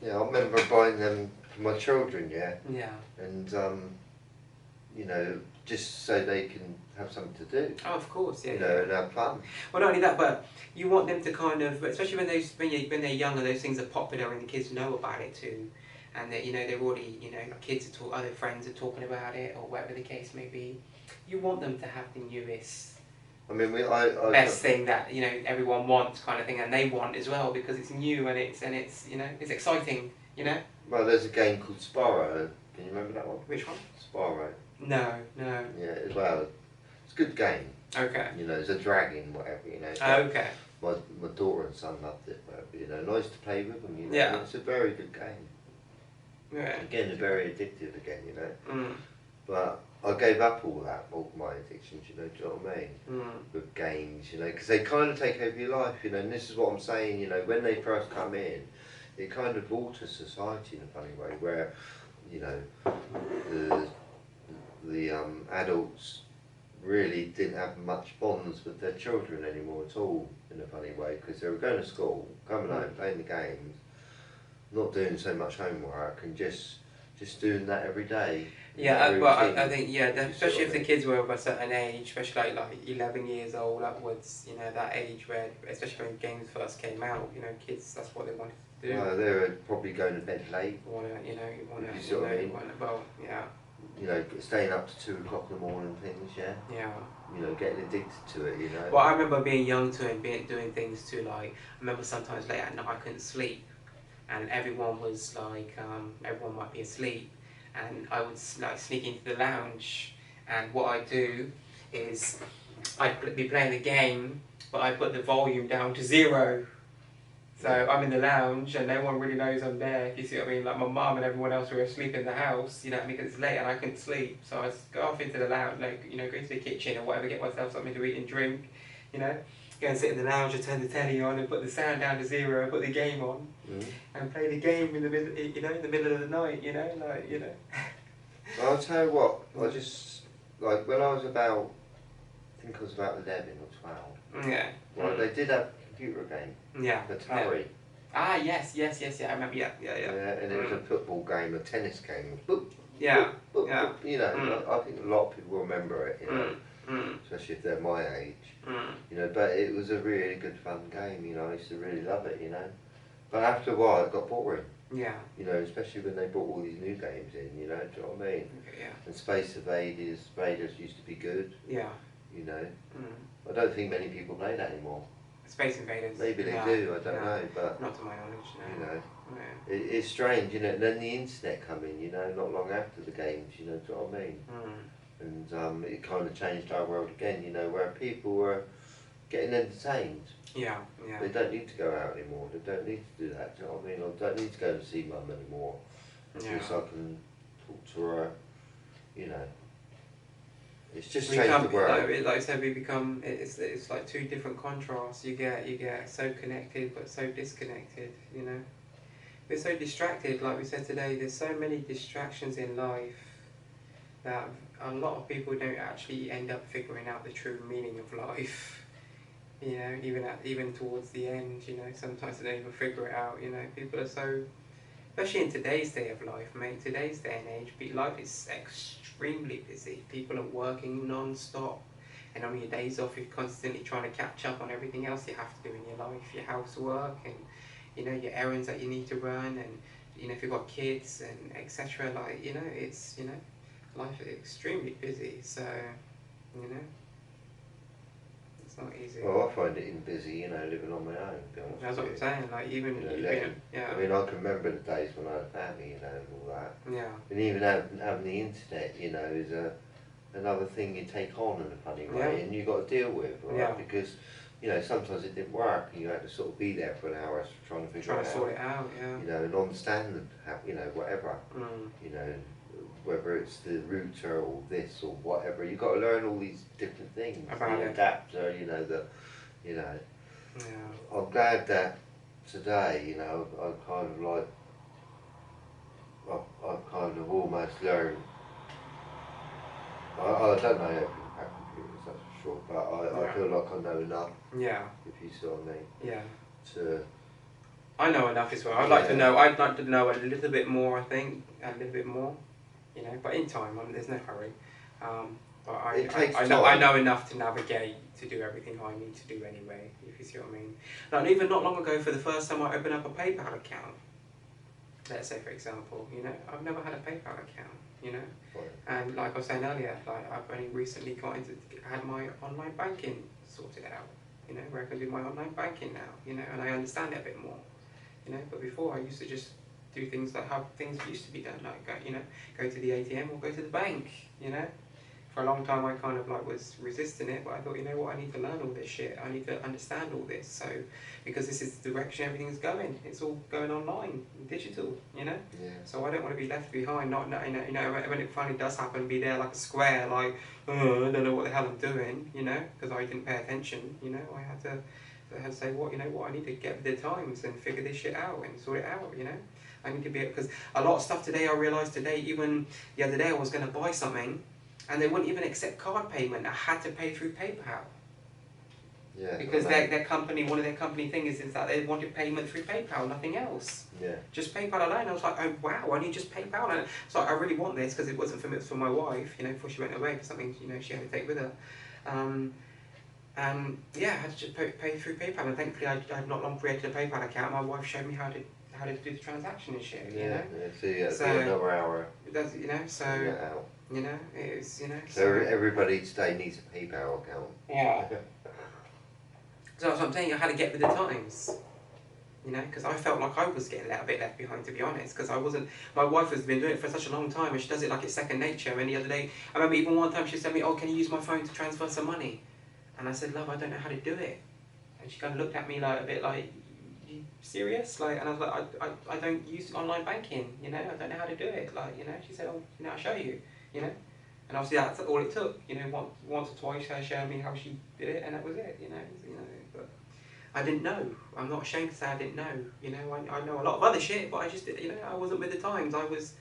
Yeah, I remember buying them for my children, yeah. Yeah. And, you know, just so they can have something to do. Oh, of course, yeah. You know, and have fun. Well, not only that, but you want them to kind of, especially when they're younger, those things are popular and the kids know about it too, and that they're already kids are other friends are talking about it or whatever the case may be. You want them to have the newest, I mean, best thing that everyone wants, kind of thing, and they want as well because it's new and it's it's exciting. Well, there's a game called Sparrow. Can you remember that one? Which one? Sparrow. No. Yeah, well, it's a good game. Okay. You know, it's a dragon, whatever. You know. Okay. My daughter and son loved it, whatever. You know, nice to play with them. You know, Yeah. it's a very good game. Yeah. Again, very addictive. Again, you know. Mm. But I gave up all my addictions. You know, do you know what I mean? Mm. With games, you know, because they kind of take over your life. You know, and this is what I'm saying. You know, when they first come in, it kind of alters society in a funny way, where you know the adults really didn't have much bonds with their children anymore at all, in a funny way, because they were going to school, coming home, playing the games, not doing so much homework, and just doing that every day. Yeah, but I think especially if the kids were of a certain age, especially like 11 years old upwards, that age where, especially when games first came out, kids, that's what they wanted to do. Well, they were probably going to bed late. Well, yeah. You know, staying up to 2 o'clock in the morning, things, yeah. Yeah. You know, getting addicted to it, you know. Well, I remember being young too and doing things too. Like, I remember sometimes late at night I couldn't sleep, and everyone was like, everyone might be asleep, and I would like sneak into the lounge, and what I do is I'd be playing the game, but I put the volume down to 0. So I'm in the lounge and no one really knows I'm there, if you see what I mean. Like my mum and everyone else were asleep in the house, you know what I mean, because it's late and I couldn't sleep. So I go off into the lounge, like, go to the kitchen or whatever, get myself something to eat and drink, Go and sit in the lounge and turn the telly on and put the sound down to 0, put the game on, and play the game in the middle, in the middle of the night, Well, I'll tell you what, I just, like, when I was about, I think I was about 11 or 12. Yeah. Well, they did have a computer game. Yeah. Atari. Ah, yes, I remember, yeah. And it was a football game, a tennis game. Boop, yeah. boop, Yeah. Boop, you know, I think a lot of people will remember it, you know. Especially if they're my age, you know, but it was a really good fun game, you know, I used to really love it, you know, but after a while it got boring, you know, especially when they brought all these new games in, you know, do you know what I mean? Okay, yeah. And Space Invaders used to be good, you know, I don't think many people play that anymore. Space Invaders? Maybe they do, I don't know, but, not to my knowledge, no. You know, it's strange, you know, and then the internet come in, you know, not long after the games, you know, do you know what I mean? And it kind of changed our world again, you know, where people were getting entertained. They don't need to go out anymore, they don't need to do that, do you know what I mean? Or don't need to go and see mum anymore, because I can talk to her, you know. It's just changed the world. Like I said, we become, it's like two different contrasts. You get so connected but so disconnected, you know. We're so distracted, like we said today, there's so many distractions in life that a lot of people don't actually end up figuring out the true meaning of life. You know, even towards the end, you know, sometimes they don't even figure it out, you know. People are so, especially in today's day of life, mate, today's day and age, life is extremely busy. People are working non-stop, and on your days off you're constantly trying to catch up on everything else you have to do in your life, your housework and, you know, your errands that you need to run, and, you know, if you've got kids and etc. Like, you know, it's, you know, life is extremely busy, so, you know, it's not easy. Well, I find it even busy, you know, living on my own, to be honest. That's what I'm saying, like, even, you know, I mean, I can remember the days when I had a family, you know, and all that. And even having the internet, you know, is another thing you take on in a funny way, and you've got to deal with, right? Because, you know, sometimes it didn't work, and you had to sort of be there for an hour trying to figure it out. Sort it out, You know, and understand, you know, whatever, you know, whether it's the router or this or whatever, you've got to learn all these different things. About the adapter, you know, I'm glad that today, you know, I've kind of like, I've kind of almost learned, I don't know everything about computers, that's for sure, but I feel like I know enough, if you see what I mean, I know enough as well. I'd like to know a little bit more. I think a little bit more, you know. But in time, there's no hurry. But I know enough to navigate to do everything I need to do anyway. If you see what I mean. Like, even not long ago, for the first time I opened up a PayPal account. Let's say, for example, you know, I've never had a PayPal account, you know, and like I was saying earlier, like I've only recently had my online banking sorted out, you know, where I can do my online banking now, you know, and I understand it a bit more, you know. But before I used to just do things like how things used to be done, like go to the ATM or go to the bank, you know. For a long time I kind of like was resisting it, but I thought, you know what, I need to learn all this shit. I need to understand all this, so because this is the direction everything's going. It's all going online, digital, you know. Yeah. So I don't want to be left behind. Not you know when it finally does happen, be there like a square, like I don't know what the hell I'm doing, you know, because I didn't pay attention. You know, I had to say, what, you know what, I need to get with the times and figure this shit out and sort it out, you know. I need to be, because a lot of stuff today I realised today, even the other day I was going to buy something. And they wouldn't even accept card payment. I had to pay through PayPal. Yeah. Because their company, one of their company things is that they wanted payment through PayPal, nothing else. Yeah. Just PayPal alone. I was like, oh wow, I need just PayPal. And so I really want this because it wasn't for me, it was for my wife, you know, before she went away for something, you know, she had to take with her. And yeah, I had to just pay through PayPal. And thankfully, I had not long created a PayPal account. My wife showed me how to do the transaction and shit. Yeah. You know? Yeah. So another hour. That's, you know, so. Out. You know, it's, you know. So everybody today needs a PayPal account. Yeah. So that's what I'm saying, I had to get with the times. You know, because I felt like I was getting a bit left behind, to be honest, because I wasn't, my wife has been doing it for such a long time and she does it like it's second nature. And the other day, I remember even one time she said to me, oh, can you use my phone to transfer some money? And I said, love, I don't know how to do it. And she kind of looked at me like a bit like, you serious? Like, and I was like, I don't use online banking, you know, I don't know how to do it. Like, you know, she said, oh, you know, I'll show you. You know, and obviously that's all it took. You know, once or twice her showing me how she did it, and that was it. You know. But I didn't know. I'm not ashamed to say I didn't know. You know, I know a lot of other shit, but I just, you know, I wasn't with the times. I was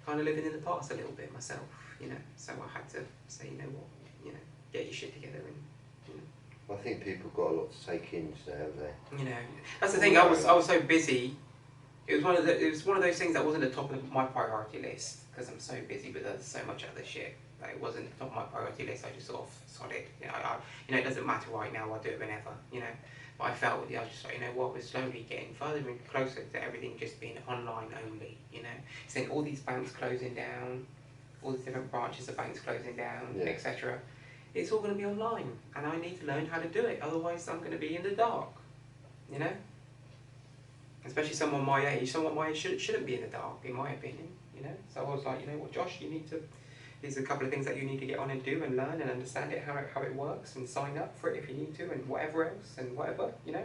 kind of living in the past a little bit myself. You know, so I had to say, you know what, you know, get your shit together and. You know. I think people got a lot to take in today, haven't they? You know, that's the thing. I was so busy. It was one of those things that wasn't at the top of my priority list because I'm so busy with so much other shit. Like, it wasn't at the top of my priority list. I just sort of solid. You know, it doesn't matter right now. I'll do it whenever. You know, but I felt I was just like, you know what, we're slowly getting further and closer to everything just being online only. You know, seeing all these banks closing down, all these different branches of banks closing down, yeah. etc. It's all going to be online, and I need to learn how to do it. Otherwise, I'm going to be in the dark. You know. Especially someone my age shouldn't be in the dark, in my opinion, you know. So I was like, you know what, Josh, these are a couple of things that you need to get on and do and learn and understand it, how it works, and sign up for it if you need to, and whatever else, and whatever, you know,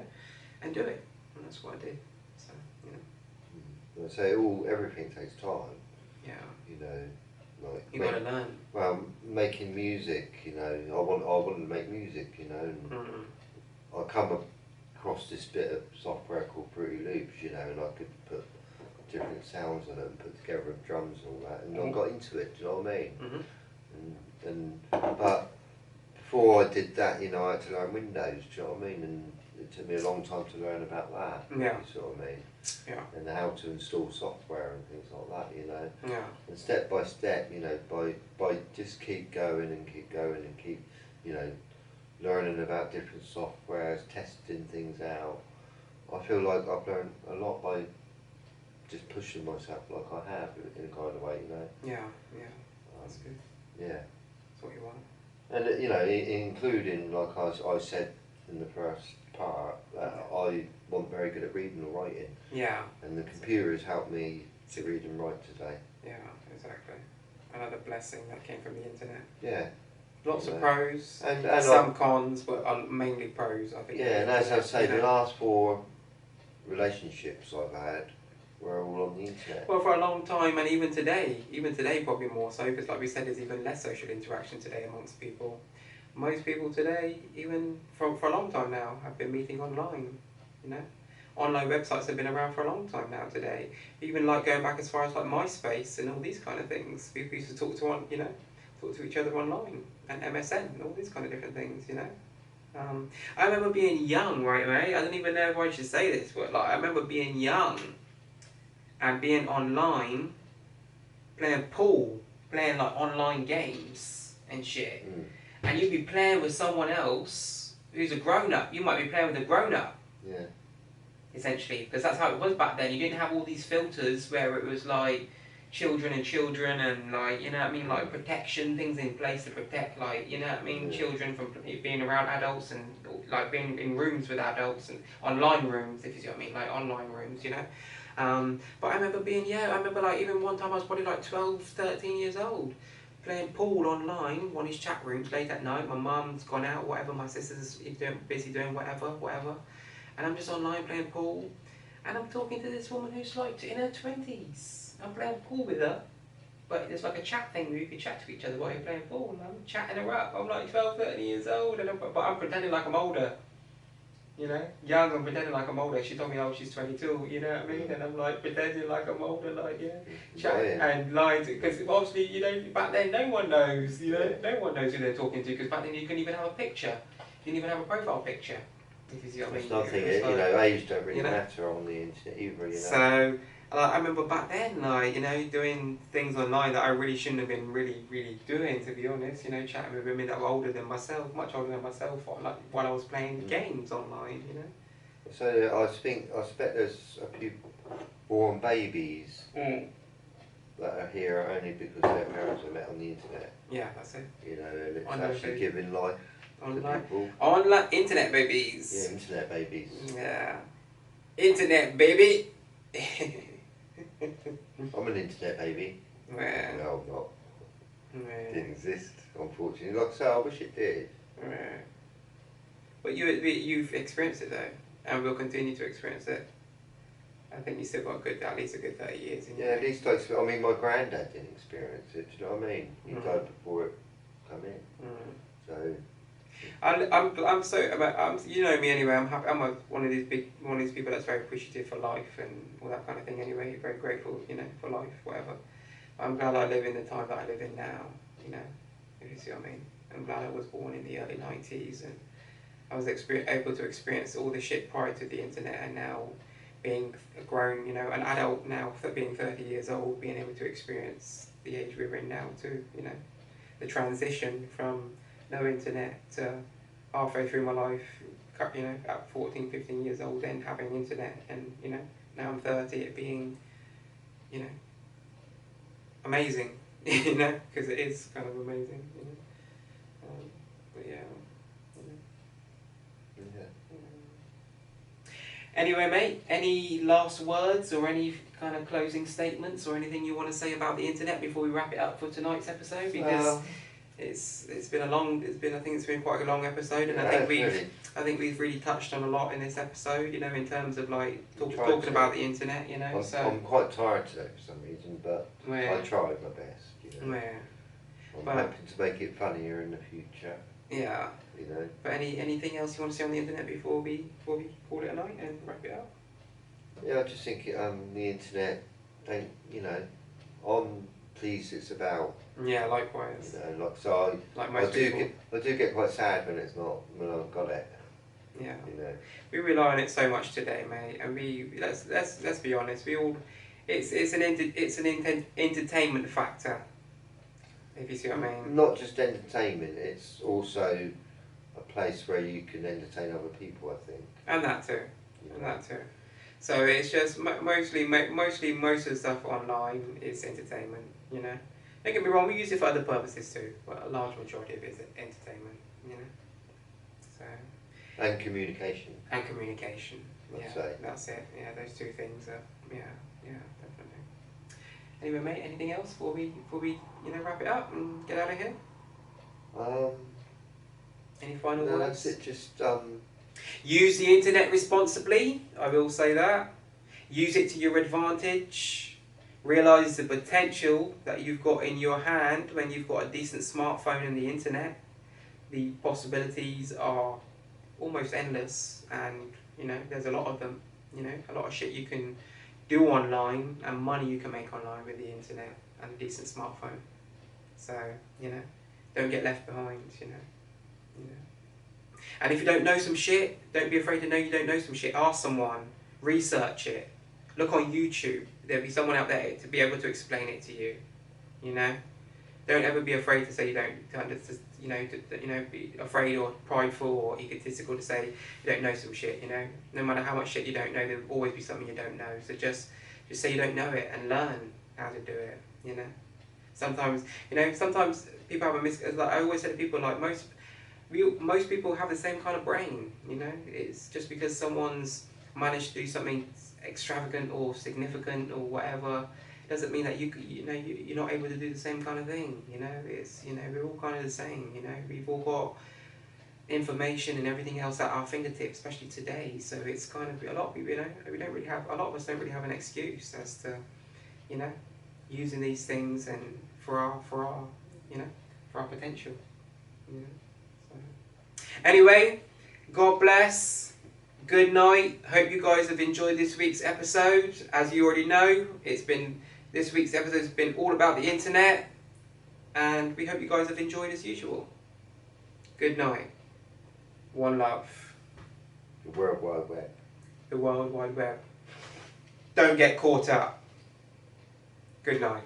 and do it. And that's what I did. So, you know. I say everything takes time. Yeah. You know, like you got to learn. Well, making music, you know, I want to make music, you know, and I come across this bit of software called Fruity Loops, you know, and I could put different sounds on it and put together drums and all that, and I got into it, do you know what I mean? But before I did that, you know, I had to learn Windows, do you know what I mean? And it took me a long time to learn about that, yeah. You see what I mean? Yeah. And how to install software and things like that, you know? Yeah. And step by step, you know, by just keep going and keep, you know, learning about different softwares, testing things out. I feel like I've learned a lot by just pushing myself like I have in a kind of way, you know. Yeah, yeah, that's good. Yeah. That's what you want. And you know, including like I said in the first part, I wasn't very good at reading or writing. Yeah. And the computer has helped me to read and write today. Yeah, exactly. Another blessing that came from the internet. Yeah. Lots of pros, and some cons, but mainly pros, I think. Yeah, and as I say, the last 4 relationships I've had were all on the internet. Well, for a long time, and even today probably more so, because like we said, there's even less social interaction today amongst people. Most people today, even for a long time now, have been meeting online, you know. Online websites have been around for a long time now today. Even like going back as far as like MySpace and all these kind of things. People used to talk to each other online, and MSN, and all these kind of different things, you know. I remember being young, right, mate? I don't even know if I should say this, but like I remember being young and being online, playing pool, playing like online games and shit. And you'd be playing with someone else who's a grown-up. You might be playing with a grown-up. Yeah. Essentially, because that's how it was back then. You didn't have all these filters where it was like children and like, you know what I mean, like protection, things in place to protect, like, you know what I mean, children from being around adults and like being in rooms with adults and online rooms, if you see what I mean, like online rooms, you know. But I remember being, I remember like even one time I was probably like 12, 13 years old, playing pool online, one of his chat rooms late at night. My mum's gone out, whatever, my sister's busy doing whatever. And I'm just online playing pool, and I'm talking to this woman who's like in her 20s. I'm playing pool with her, but there's like a chat thing where you can chat to each other while you're playing pool, and I'm chatting her up. I'm like 12, 13 years old, but I'm pretending like I'm older. You know, young and pretending like I'm older. She told me, oh, she's 22, you know what I mean? And I'm like pretending like I'm older, like, chatting and lying to, because obviously, you know, back then no one knows, you know, no one knows who they're talking to, because back then you couldn't even have a picture. You didn't even have a profile picture. If you see what I mean. It's nothing, you know, age don't really matter on the internet either, you know. So, I remember back then, like, you know, doing things online that I really shouldn't have been really doing, to be honest, you know, chatting with women that were older than myself, much older than myself, like, while I was playing games online, you know. So I expect there's a few born babies that are here only because their parents are met on the internet. Yeah, that's it. You know, and it's actually giving life to people. Online internet babies. Yeah, internet babies. Yeah. Internet baby. I'm an internet baby. Yeah. No, I'm not. Yeah. Didn't exist, unfortunately. Like I say, I wish it did. Yeah. But you've experienced it though, and will continue to experience it. I think you still got at least a good 30 years in you. Yeah, at least I mean, my granddad didn't experience it. Do you know what I mean? He died before it come in. So. I'm so you know me anyway. I'm happy. I'm one of these people that's very appreciative for life and all that kind of thing. Anyway, very grateful, you know, for life, whatever. I'm glad I live in the time that I live in now. You know, if you see what I mean. I'm glad I was born in the early 90s and I was able to experience all the shit prior to the internet, and now being a grown, you know, an adult now, being 30 years old, being able to experience the age we're in now too. You know, the transition from no internet to halfway through my life, you know, at 14, 15 years old, then having internet, and, you know, now I'm 30, it being, you know, amazing, you know, because it is kind of amazing, you know, but yeah, you know. Anyway, mate, any last words or any kind of closing statements or anything you want to say about the internet before we wrap it up for tonight's episode? Because it's been I think it's been quite a long episode, and I think we've really touched on a lot in this episode, you know, in terms of like talking about the internet, you know. I'm quite tired today for some reason, but I tried my best, you know. I'm hoping to make it funnier in the future. Yeah. You know. But anything else you want to say on the internet before we call it a night and wrap it up? Yeah, I just think the internet, don't, you know, I'm pleased it's about. Yeah, likewise. You know, like so I do get quite sad when it's not, when I've got it. Yeah. You know. We rely on it so much today, mate, and let's be honest. We all, it's an entertainment factor. If you see what I mean. Not just entertainment, it's also a place where you can entertain other people, I think. And that too. And that too. So it's just mostly most of the stuff online is entertainment, you know. Don't get me wrong, we use it for other purposes too, but a large majority of it is entertainment, you know. So. And communication. And communication. That's it. Yeah, those two things are, yeah, definitely. Anyway, mate, anything else before we wrap it up and get out of here? Any final words? That's it. Just use the internet responsibly. I will say that. Use it to your advantage. Realise the potential that you've got in your hand when you've got a decent smartphone and the internet. The possibilities are almost endless, and you know there's a lot of them. You know, a lot of shit you can do online and money you can make online with the internet and a decent smartphone. So you know, don't get left behind. You know. And if you don't know some shit, don't be afraid to know you don't know some shit. Ask someone, research it, look on YouTube. There'll be someone out there to be able to explain it to you. You know, don't ever be afraid to say you don't. Be afraid or prideful or egotistical to say you don't know some shit. You know, no matter how much shit you don't know, there'll always be something you don't know. So just say you don't know it and learn how to do it. You know, sometimes people have like I always say to people, like most people have the same kind of brain. You know, it's just because someone's managed to do something extravagant or significant or whatever, doesn't mean that you're not able to do the same kind of thing. You know, it's we're all kind of the same. You know, we've all got information and everything else at our fingertips, especially today. So it's kind of a lot of people. A lot of us don't really have an excuse as to using these things and for our potential. You know? So. Anyway, God bless. Good night. Hope you guys have enjoyed this week's episode. As you already know, this week's episode has been all about the internet, and we hope you guys have enjoyed as usual. Good night. One love. The World Wide Web. The World Wide Web. Don't get caught up. Good night.